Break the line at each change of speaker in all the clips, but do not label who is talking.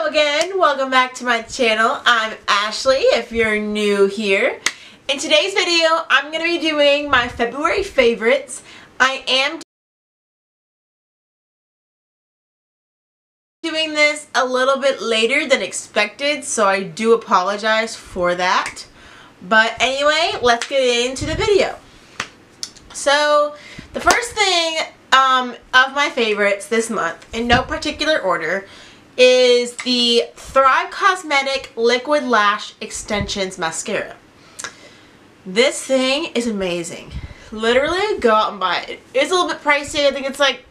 Hello again, welcome back to my channel. I'm Ashley if you're new here. In today's video, I'm going to be doing my February favorites. I am doing this a little bit later than expected, so I do apologize for that. But anyway, let's get into the video. So, the first thing of my favorites this month, in no particular order, is the Thrive Cosmetic Liquid Lash Extensions Mascara. This thing is amazing. Literally, go out and buy it. It's a little bit pricey. I think it's like,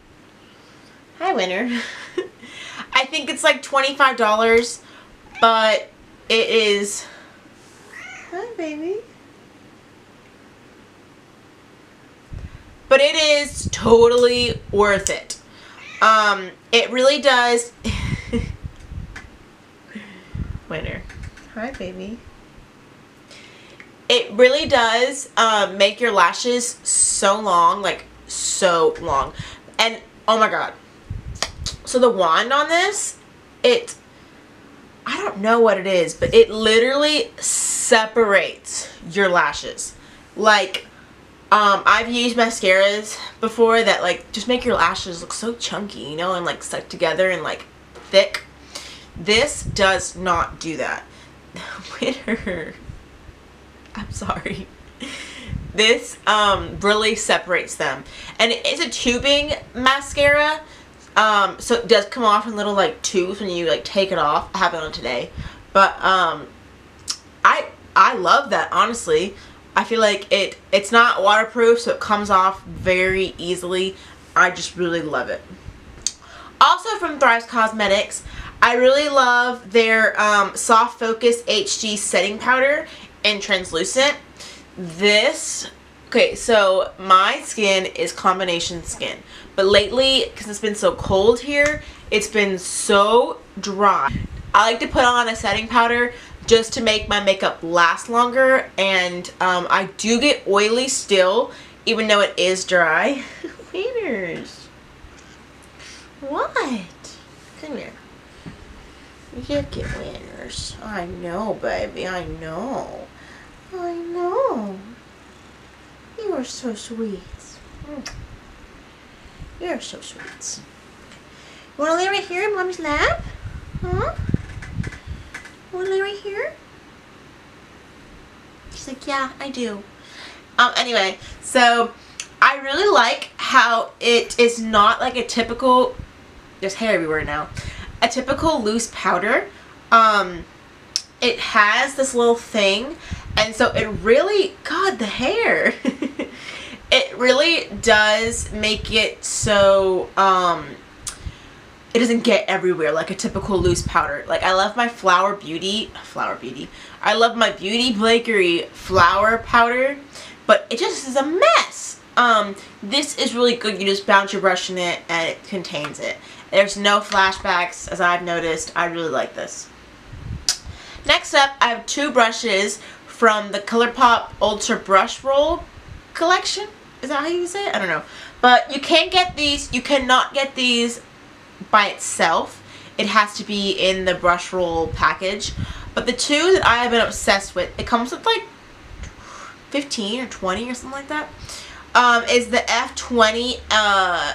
hi winner. I think it's like $25, but it is, hi baby. But it is totally worth it. It really does. Winner. Hi, baby. It really does make your lashes so long, like so long. And oh my god. So the wand on this, I don't know what it is, but it literally separates your lashes. Like, I've used mascaras before that like just make your lashes look so chunky, you know, and like stuck together and like thick. This does not do that. Winner. I'm sorry. This really separates them. And it is a tubing mascara. So it does come off in little like tubes when you like take it off. I have it on today. But I love that, honestly. I feel like it's not waterproof, so it comes off very easily. I just really love it. Also from Thrive Cosmetics, I really love their Soft Focus HD Setting Powder in Translucent. This, okay, so my skin is combination skin. But lately, because it's been so cold here, it's been so dry. I like to put on a setting powder just to make my makeup last longer. And I do get oily still, even though it is dry. Wieners. What? Come here. You get wieners. I know, baby. I know. I know. You are so sweet. You're so sweet. You want to lay right here in Mommy's lap? Huh? You want to lay right here? She's like, yeah, I do. Anyway, so I really like how it is not like a typical, there's hair everywhere now, a typical loose powder. It has this little thing, and so it really, god, the hair. It really does make it so it doesn't get everywhere like a typical loose powder. Like, I love my I love my Beauty Blakery flour powder, but it just is a mess. This is really good. You just bounce your brush in it and it contains it. There's no flashbacks, as I've noticed. I really like this. Next up, I have two brushes from the ColourPop Ultra Brush Roll collection. Is that how you say it? I don't know. But you can't get these. You cannot get these by itself. It has to be in the brush roll package. But the two that I have been obsessed with, it comes with like 15 or 20 or something like that, is the F20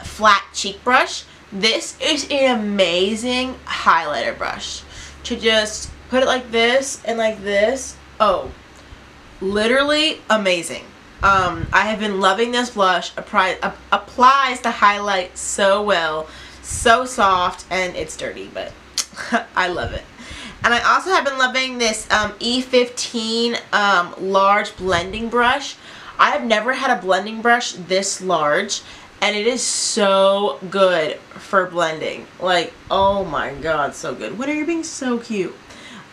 flat cheek brush. This is an amazing highlighter brush to just put it like this and like this. Oh, literally amazing. I have been loving this blush. Applies the highlight so well, so soft, and it's dirty, but I love it. And I also have been loving this E15 large blending brush. I have never had a blending brush this large, and it is so good for blending. Like, oh my god, so good. When are you being so cute?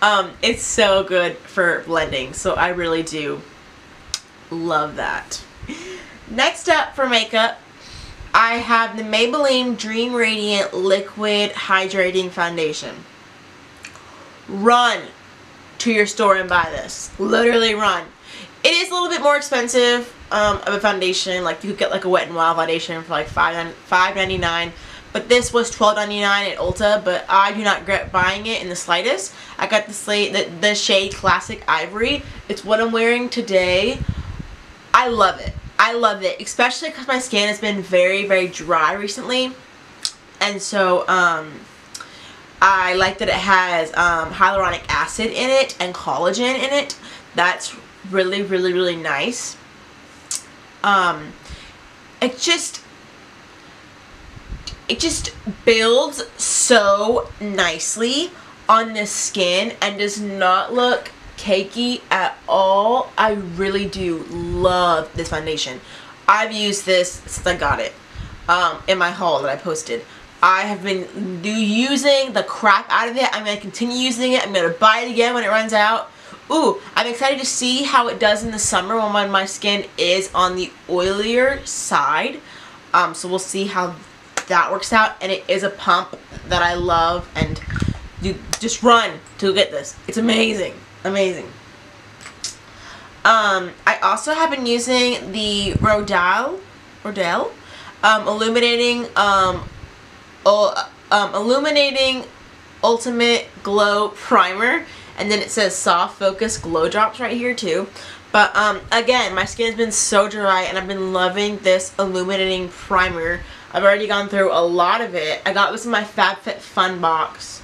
It's so good for blending, so I really do love that. Next up for makeup, I have the Maybelline Dream Radiant Liquid Hydrating Foundation. Run to your store and buy this. Literally run. It is a little bit more expensive of a foundation. Like, you could get like a Wet n Wild foundation for like $5.99, but this was $12.99 at Ulta, but I do not regret buying it in the slightest. I got the shade Classic Ivory. It's what I'm wearing today. I love it. I love it, especially because my skin has been very, very dry recently. And so, I like that it has hyaluronic acid in it and collagen in it. That's really, really, really nice. It just builds so nicely on the skin and does not look cakey at all. I really do love this foundation. I've used this since I got it in my haul that I posted. I have been using the crap out of it. I'm going to continue using it. I'm going to buy it again when it runs out. Ooh, I'm excited to see how it does in the summer when my skin is on the oilier side. So we'll see how that works out. And it is a pump that I love. And you just run to get this. It's amazing. Amazing. I also have been using the Rodale Illuminating Ultimate Glow Primer, and then it says Soft Focus Glow Drops right here too. But again, my skin has been so dry and I've been loving this illuminating primer. I've already gone through a lot of it. I got this in my FabFitFun box.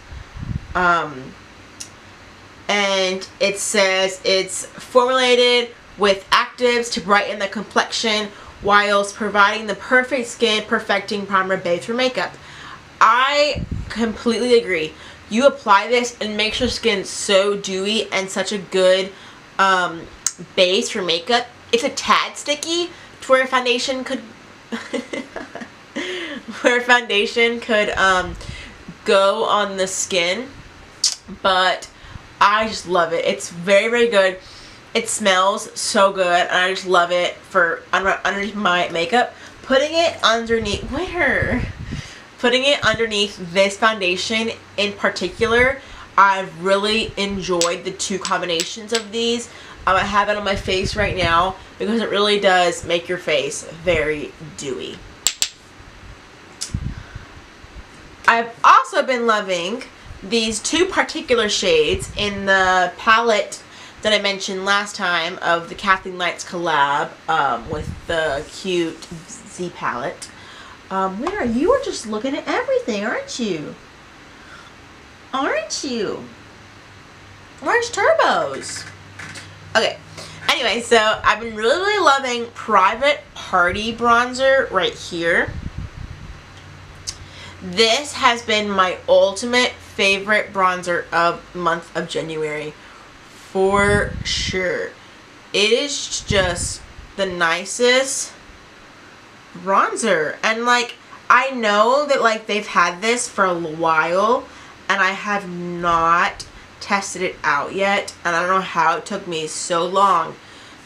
And it says it's formulated with actives to brighten the complexion whilst providing the perfect skin perfecting primer base for makeup. I completely agree. You apply this and makes your skin so dewy and such a good base for makeup. It's a tad sticky to where foundation could go on the skin, but I just love it. It's very, very good. It smells so good, and I just love it for underneath my makeup. Putting it underneath this foundation in particular, I've really enjoyed the two combinations of these. I have it on my face right now because it really does make your face very dewy. I've also been loving these two particular shades in the palette that I mentioned last time of the Kathleen Lights collab with the cute Z palette. Where are you? You are just looking at everything, aren't you? Aren't you? Where's Turbos? Okay. Anyway, so I've been really, really loving Private Party bronzer right here. This has been my ultimate favorite bronzer of the month of January. For sure. It is just the nicest bronzer. And like, I know that like they've had this for a while and I have not tested it out yet. And I don't know how it took me so long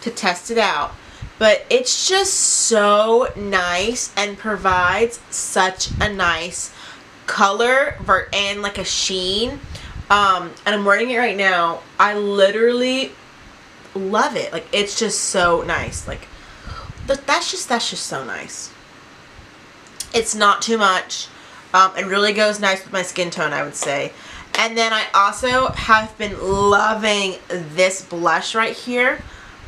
to test it out. But it's just so nice and provides such a nice color and like a sheen. And I'm wearing it right now. I literally love it. Like, it's just so nice. Like, that's just so nice. It's not too much. It really goes nice with my skin tone, I would say. And then I also have been loving this blush right here.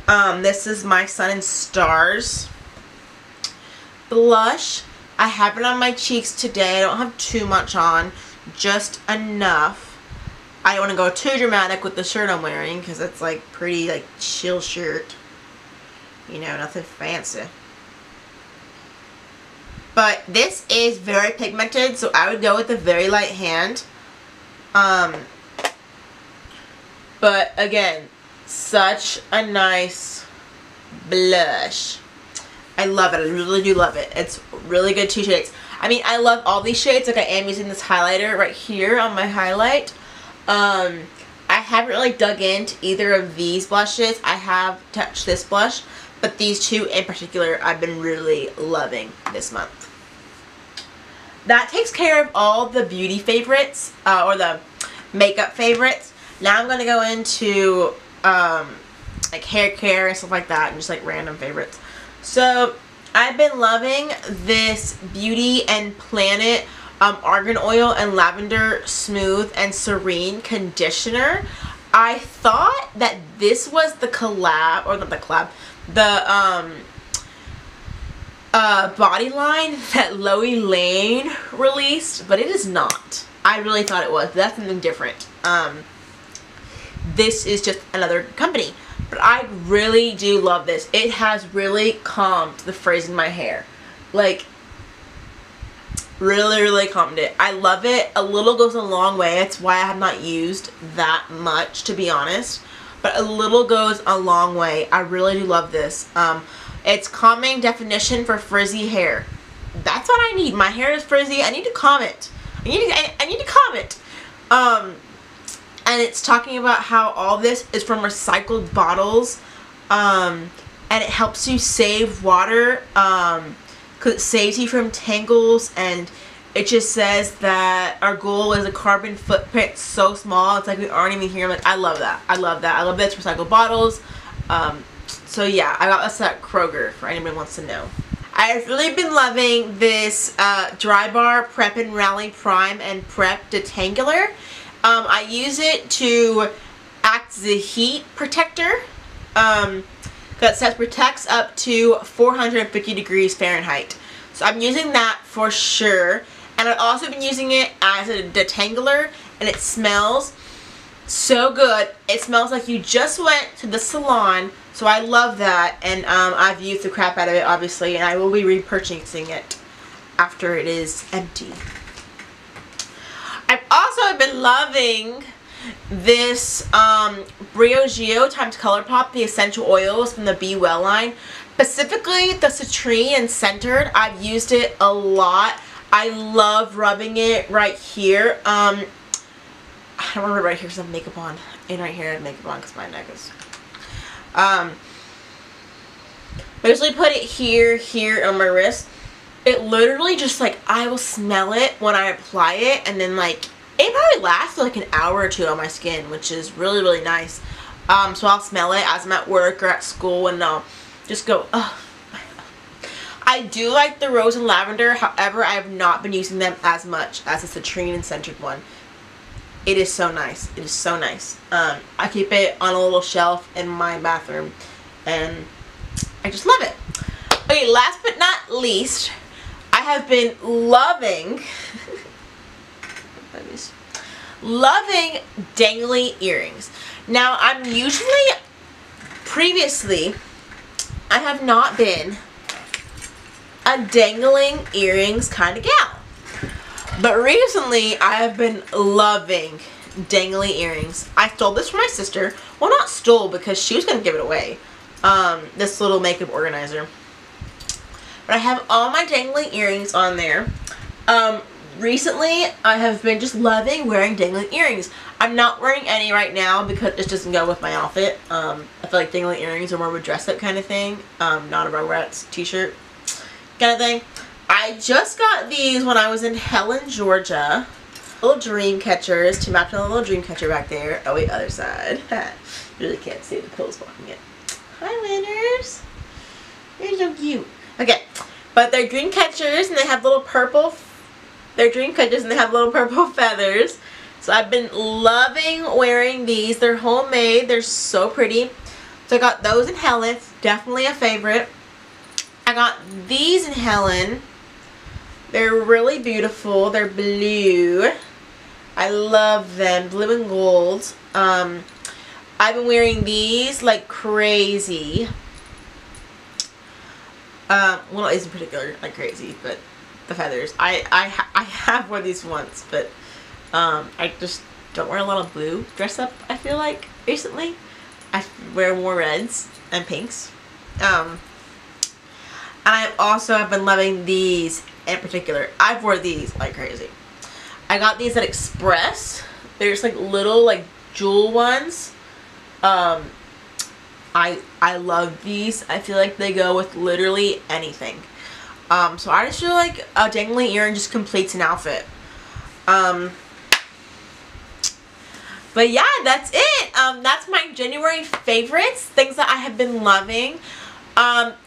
This is my Sun and Stars blush. I have it on my cheeks today. I don't have too much on, just enough. I don't want to go too dramatic with the shirt I'm wearing because it's like pretty like chill shirt. You know, nothing fancy. But this is very pigmented, so I would go with a very light hand. But again, such a nice blush. I love it. I really do love it. It's really good, two shades. I mean, I love all these shades. Like, I am using this highlighter right here on my highlight. I haven't really dug into either of these blushes. I have touched this blush, but these two in particular I've been really loving this month. That takes care of all the beauty favorites, or the makeup favorites. Now I'm going to go into like hair care and stuff like that, and just like random favorites. So I've been loving this Beauty and Planet Argan Oil and Lavender Smooth and Serene Conditioner. I thought that this was the collab, or not the collab, the body line that Loey Lane released, but it is not. I really thought it was, but that's something different. This is just another company, but I really do love this. It has really calmed the frizz in my hair. Like, really calmed it. I love it. A little goes a long way. That's why I have not used that much, to be honest, but a little goes a long way. I really do love this. It's calming definition for frizzy hair. That's what I need. My hair is frizzy. I need to calm it. I need to calm it. And it's talking about how all this is from recycled bottles, and it helps you save water, because it saves you from tangles, and it just says that our goal is a carbon footprint so small, it's like we aren't even here. I'm like, I love that. I love that. I love that it's recycled bottles. So yeah, I got this at Kroger for anybody who wants to know. I've really been loving this Dry Bar Prep and Rally Prime and Prep Detangler. I use it to act as a heat protector. That says protects up to 450 degrees Fahrenheit. So I'm using that for sure. And I've also been using it as a detangler, and it smells so good. It smells like you just went to the salon. So I love that, and I've used the crap out of it, obviously, and I will be repurchasing it after it is empty. I've also been loving this Briogeo times ColourPop, the essential oils from the Be Well line. Specifically the citrine and centered. I've used it a lot. I love rubbing it right here. I don't remember right here because I have makeup on. And right here I have makeup on because my neck is... I usually put it here on my wrist. It literally just, like, I will smell it when I apply it, and then, like, it probably lasts like an hour or two on my skin, which is really nice. So I'll smell it as I'm at work or at school, and I'll just go, ugh. I do like the rose and lavender, however, I have not been using them as much as the citrine and centered one. It is so nice. It is so nice. I keep it on a little shelf in my bathroom, and I just love it. Okay, last but not least, I have been loving dangly earrings. Now, previously, I have not been a dangling earrings kind of gal. But recently, I have been loving dangly earrings. I stole this from my sister. Well, not stole, because she was going to give it away. This little makeup organizer. But I have all my dangling earrings on there. Recently, I have been just loving wearing dangling earrings. I'm not wearing any right now because it doesn't go with my outfit. I feel like dangling earrings are more of a dress-up kind of thing. Not a Rugrats t-shirt kind of thing. I just got these when I was in Helen, Georgia. Little dream catchers to match my little dream catcher back there. Oh wait, other side. You really can't see the pills blocking it. Hi, winners. You're so cute. Okay, but they're dream catchers and they have little purple. They're dream catchers and they have little purple feathers. So I've been loving wearing these. They're homemade. They're so pretty. So I got those in Helen. It's definitely a favorite. I got these in Helen. They're really beautiful. They're blue. I love them. Blue and gold. I've been wearing these like crazy. Well, not these in particular, like crazy, but the feathers. I have worn these once, but I just don't wear a lot of blue dress up, I feel like, recently. I wear more reds and pinks. And I also have been loving these in particular. I've worn these like crazy. I got these at Express. They're just like little like jewel ones. I love these. I feel like they go with literally anything. So I just feel like a dangling earring just completes an outfit. But yeah, that's it. That's my January favorites. Things that I have been loving.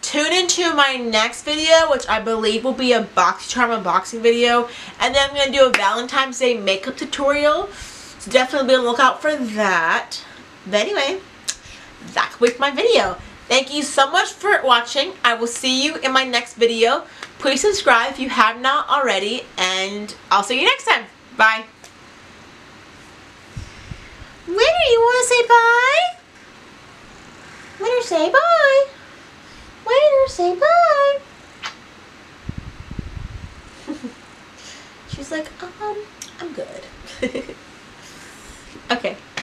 Tune into my next video, which I believe will be a BoxyCharm unboxing video. And then I'm going to do a Valentine's Day makeup tutorial. So definitely be on the lookout for that. But anyway, that completes my video. Thank you so much for watching. I will see you in my next video. Please subscribe if you have not already. And I'll see you next time. Bye. Winner, you want to say bye? Winner, say bye. Winner, say bye. She's like, I'm good. Okay.